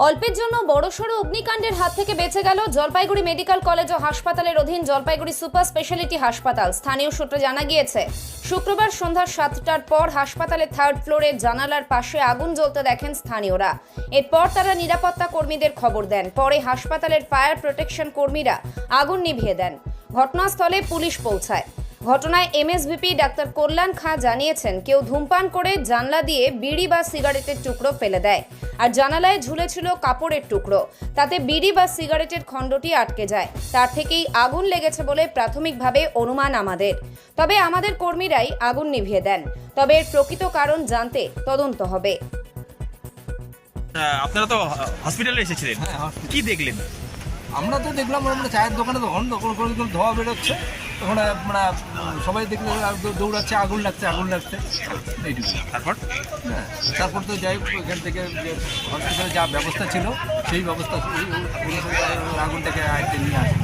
অল্পের জন্য বড়সড় অগ্নিকাণ্ডের হাত থেকে বেঁচে গেল জলপাইগুড়ি মেডিকেল কলেজ ও হাসপাতালের অধীন জলপাইগুড়ি সুপার স্পেশালিটি হাসপাতাল। স্থানীয় সূত্রে জানা গিয়েছে, শুক্রবার সন্ধ্যা 7টার পর হাসপাতালের থার্ড ফ্লোরের জানালার পাশে আগুন জ্বলতে দেখেন স্থানীয়রা। এরপর তারা নিরাপত্তা কর্মীদের খবর দেন। পরে হাসপাতালের ফায়ার প্রোটেকশন কর্মীরা আগুন নিভিয়ে দেন। ঘটনাস্থলে পুলিশ পৌঁছায়। ঘটনায় এমএসভিপি ডাক্তার কল্যাণ খাঁ জানিয়েছেন, কেউ ধূমপান করে জানলা দিয়ে বিড়ি বা সিগারেটের টুকরো ফেলে দেয়, আর জানালায় ঝুলেছিল কাপড়ের টুকরো। তাতে বিড়ি বা সিগারেটের খণ্ডটি আটকে যায়। তার থেকেই আগুন লেগেছে বলে প্রাথমিকভাবে অনুমান আমাদের। তবে আমাদের কর্মীরাই আগুন নিভিয়ে দেন। তবে এর প্রকৃত কারণ জানতে তদন্ত হবে। আপনারা তো হসপিটালে এসেছিলেন, কি দেখলেন? আমরা তো দেখলাম চায়ের দোকানে তখন ধোয়া বেরোচ্ছে, তখন মানে সবাই দেখলে দৌড়াচ্ছে, আগুন লাগছে এইটুকু। তারপর তো যাই হোক, এখান থেকে হসপিটালে যা ব্যবস্থা ছিল সেই ব্যবস্থা আগুনটাকে আয়ত্তে নিয়ে আসি।